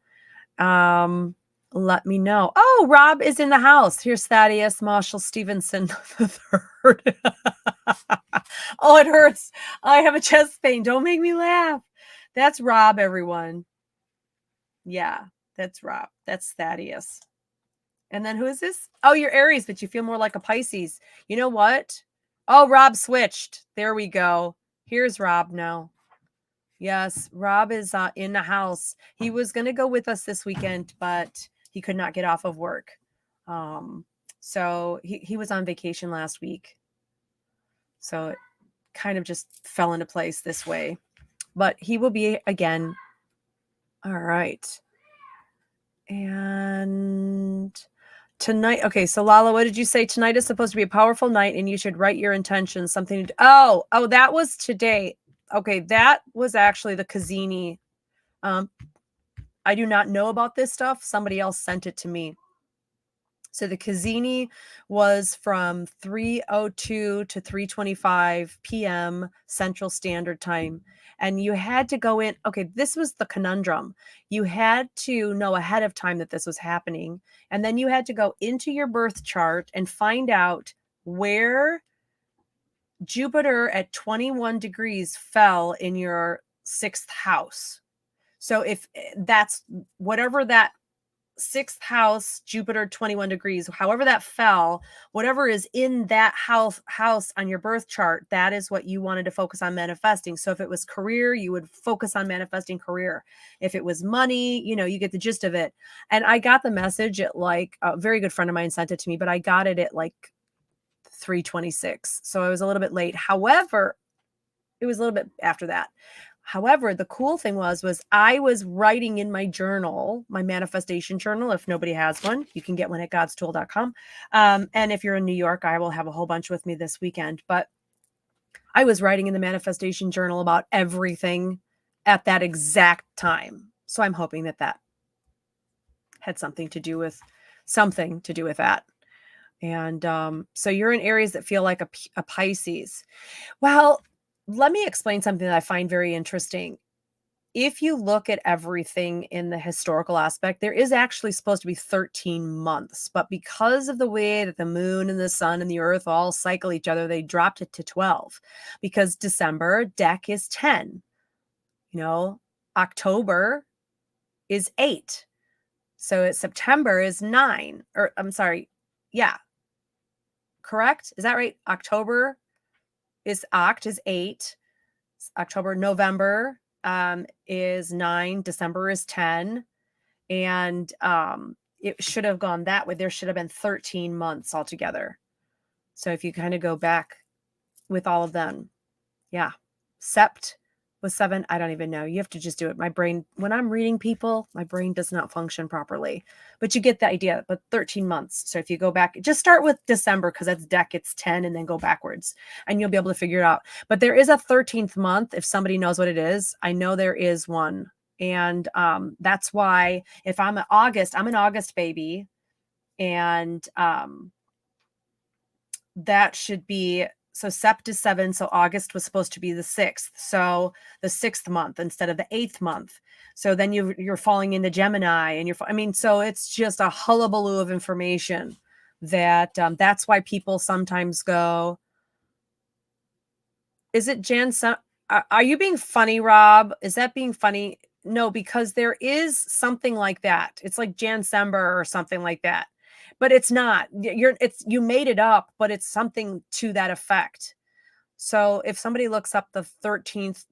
let me know. Oh, Rob is in the house. Here's Thaddeus Marshall Stevenson the third. Oh, it hurts. I have a chest pain. Don't make me laugh. That's Rob, everyone. Yeah, that's Rob. That's Thaddeus. And then who is this? Oh, you're Aries, but you feel more like a Pisces. You know what? Oh, Rob switched. There we go. Here's Rob now. Yes, Rob is in the house. He was going to go with us this weekend, but he could not get off of work. So he was on vacation last week. So it kind of just fell into place this way. But he will be again. All right. And tonight, okay, so Lala, what did you say? Tonight is supposed to be a powerful night and you should write your intentions, something to oh, that was today. Okay, that was actually the Kazini. I do not know about this stuff. Somebody else sent it to me. So the Kazini was from 3:02 to 3:25 p.m. Central Standard Time. And you had to go in. Okay, this was the conundrum. You had to know ahead of time that this was happening. And then you had to go into your birth chart and find out where Jupiter at 21 degrees fell in your 6th house. So if that's whatever that 6th house, Jupiter 21 degrees, however that fell, whatever is in that house on your birth chart, that is what you wanted to focus on manifesting. So if it was career, you would focus on manifesting career. If it was money, you get the gist of it. And I got the message at like a very good friend of mine sent it to me, but I got it at like 3:26. So I was a little bit late. However, it was a little bit after that. However, the cool thing was I was writing in my journal, my manifestation journal. If nobody has one, you can get one at godstool.com. And if you're in New York, I will have a whole bunch with me this weekend. But I was writing in the manifestation journal about everything at that exact time. So I'm hoping that had something to do with that. And so you're in areas that feel like a Pisces. Well, let me explain something that I find very interesting. If you look at everything in the historical aspect, there is actually supposed to be 13 months, but because of the way that the moon and the sun and the earth all cycle each other, they dropped it to 12 because December deck is 10. October is 8. So September is 9, or I'm sorry. Yeah. Correct? Is that right? October is 8. October, November is 9. December is 10. And it should have gone that way. There should have been 13 months altogether. So if you kind of go back with all of them, yeah. Sept was 7. I don't even know. You have to just do it. My brain, when I'm reading people, my brain does not function properly. But you get the idea. But 13 months. So if you go back, just start with December because that's deck. It's 10 and then go backwards. And you'll be able to figure it out. But there is a 13th month. If somebody knows what it is, I know there is one. And that's why if I'm an August baby. And that should be... So Sept is 7. So August was supposed to be the 6th. So the 6th month instead of the 8th month. So then you're falling into Gemini and so it's just a hullabaloo of information that that's why people sometimes go, is it Jan? Are you being funny, Rob? Is that being funny? No, because there is something like that. It's like Jan-Sember or something like that. But it's not. You made it up, but it's something to that effect. So if somebody looks up the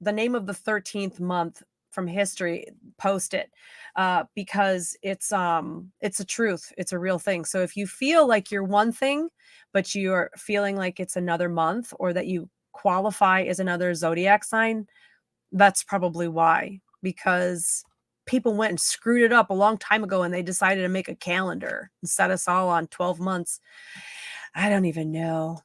name of the 13th month from history, post it because it's a truth. It's a real thing. So if you feel like you're one thing, but you're feeling like it's another month or that you qualify as another zodiac sign, that's probably why, because people went and screwed it up a long time ago and they decided to make a calendar and set us all on 12 months. I don't even know.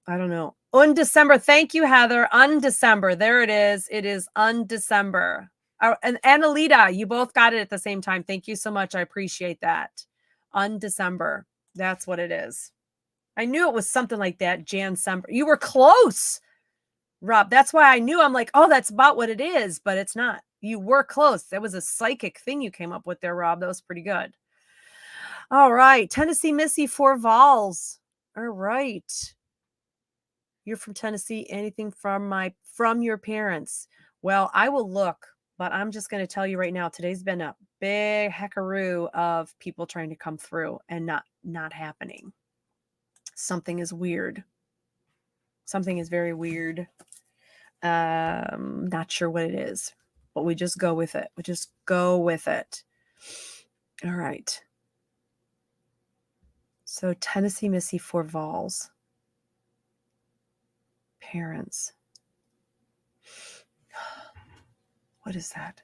I don't know. Undecember. Thank you, Heather. Undecember. There it is. It is Undecember. And Annalita, you both got it at the same time. Thank you so much. I appreciate that. Undecember. That's what it is. I knew it was something like that. Jan-cember. You were close, Rob. That's why I knew. I'm like, oh, that's about what it is, but it's not. You were close. That was a psychic thing you came up with there, Rob. That was pretty good. All right. Tennessee Missy for Vols. All right. You're from Tennessee. Anything from your parents? Well, I will look, but I'm just going to tell you right now, today's been a big heckaroo of people trying to come through and not happening. Something is weird. Something is very weird. Not sure what it is, but we just go with it. We just go with it. All right. So Tennessee Missy for Vols. Parents. What is that?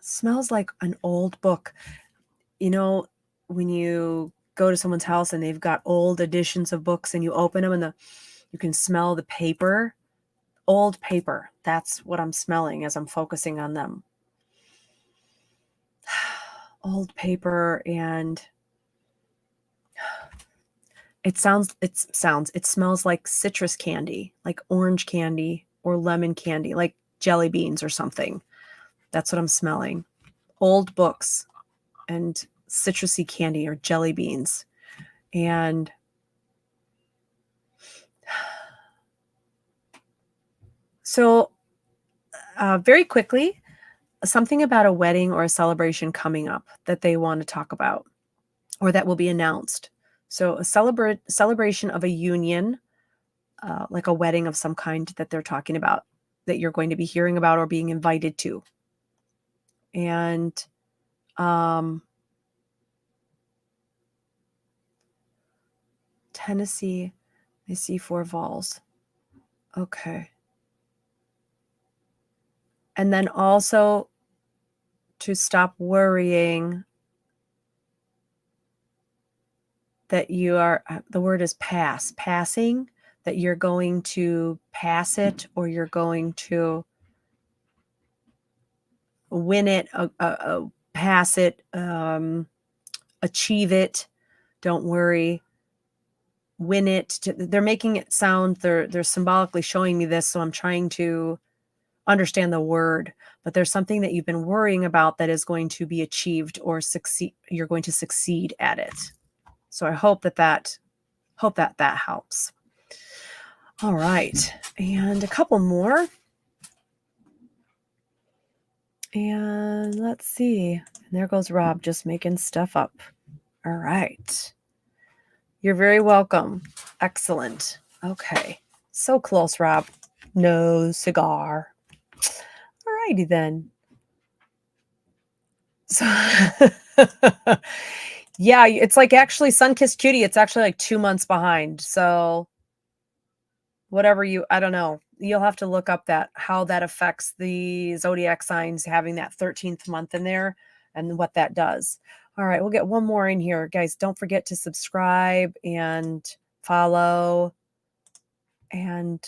Smells like an old book. You know, when you go to someone's house and they've got old editions of books and you open them and you can smell the paper, old paper. That's what I'm smelling as I'm focusing on them. Old paper, and it smells like citrus candy, like orange candy or lemon candy, like jelly beans or something. That's what I'm smelling. Old books and citrusy candy or jelly beans. And so very quickly, something about a wedding or a celebration coming up that they want to talk about or that will be announced. So a celebration of a union, like a wedding of some kind that they're talking about, that you're going to be hearing about or being invited to. And Tennessee, I see 4 Vols. Okay. And then also to stop worrying that you are, the word is passing, that you're going to pass it or you're going to win it, pass it, achieve it. Don't worry. Win it. They're making it sound, they're symbolically showing me this, so I'm trying to understand the word, but there's something that you've been worrying about that is going to be achieved or succeed. You're going to succeed at it. So I hope that helps. All right. And a couple more. And let's see. And there goes Rob just making stuff up. All right. You're very welcome. Excellent. Okay. So close, Rob. No cigar. All righty then. So yeah, it's like actually Sunkissed Cutie. It's actually like 2 months behind. So whatever I don't know. You'll have to look up how that affects the zodiac signs having that 13th month in there and what that does. All right, we'll get one more in here. Guys, don't forget to subscribe and follow and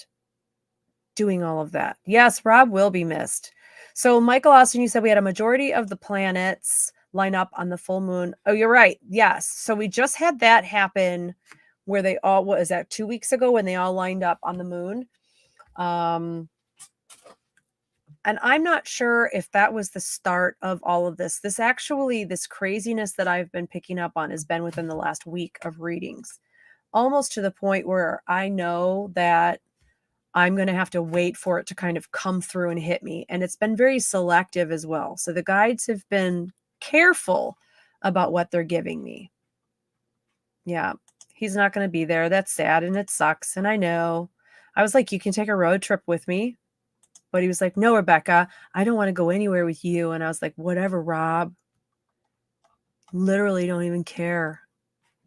doing all of that. Yes, Rob will be missed. So Michael Austin, you said we had a majority of the planets line up on the full moon. Oh, you're right. Yes. So we just had that happen where they all, what is that, 2 weeks ago when they all lined up on the moon. And I'm not sure if that was the start of all of this. This craziness that I've been picking up on has been within the last week of readings, almost to the point where I know that I'm going to have to wait for it to kind of come through and hit me. And it's been very selective as well. So the guides have been careful about what they're giving me. Yeah, he's not going to be there. That's sad and it sucks. And I know. I was like, you can take a road trip with me. But he was like, no, Rebecca, I don't want to go anywhere with you. And I was like, whatever, Rob. Literally don't even care.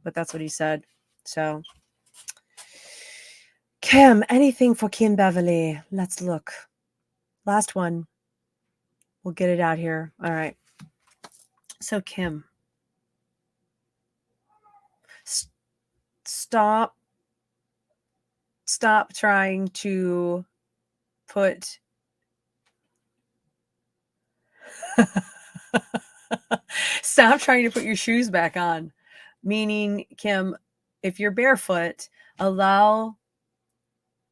But that's what he said. So, Kim, anything for Kim Beverly? Let's look. Last one. We'll get it out here. All right. So, Kim. stop trying to put stop trying to put your shoes back on. Meaning, Kim, if you're barefoot, allow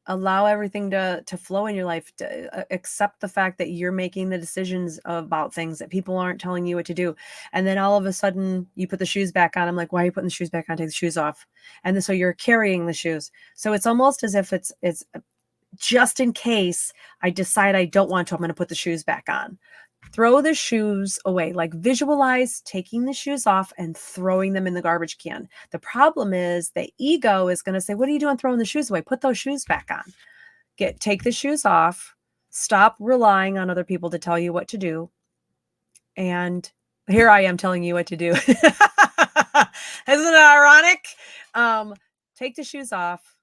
everything to flow in your life. To accept the fact that you're making the decisions about things, that people aren't telling you what to do. And then all of a sudden you put the shoes back on. I'm like, why are you putting the shoes back on? Take the shoes off. And then, so you're carrying the shoes. So it's almost as if it's just in case I decide I don't want to, I'm going to put the shoes back on. Throw the shoes away. Like, visualize taking the shoes off and throwing them in the garbage can. The problem is the ego is going to say, what are you doing throwing the shoes away? Put those shoes back on. Take the shoes off. Stop relying on other people to tell you what to do. And here I am telling you what to do. Isn't it ironic? Take the shoes off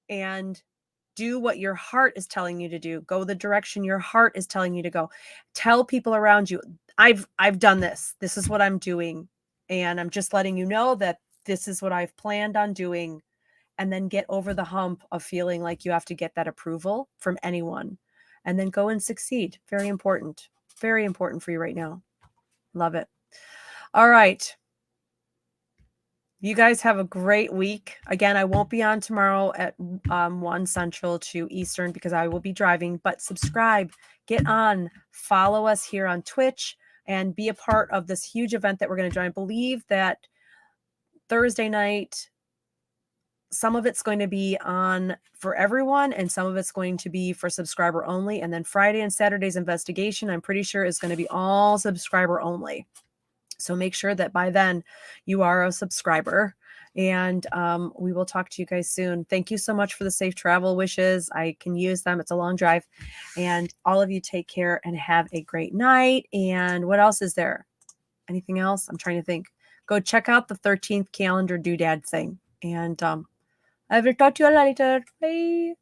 and do what your heart is telling you to do. Go the direction your heart is telling you to go. Tell people around you, I've done this. This is what I'm doing. And I'm just letting you know that this is what I've planned on doing. And then get over the hump of feeling like you have to get that approval from anyone. And then go and succeed. Very important. Very important for you right now. Love it. All right. You guys have a great week. Again, I won't be on tomorrow at 1 Central, 2 Eastern, because I will be driving. But subscribe, get on, follow us here on Twitch, and be a part of this huge event that we're going to join. I believe that Thursday night, some of it's going to be on for everyone, and some of it's going to be for subscriber only. And then Friday and Saturday's investigation, I'm pretty sure, is going to be all subscriber only. So make sure that by then you are a subscriber, and we will talk to you guys soon. Thank you so much for the safe travel wishes. I can use them. It's a long drive, and all of you take care and have a great night. And what else is there? Anything else? I'm trying to think. Go check out the 13th calendar doodad thing. And I will talk to you later. Bye.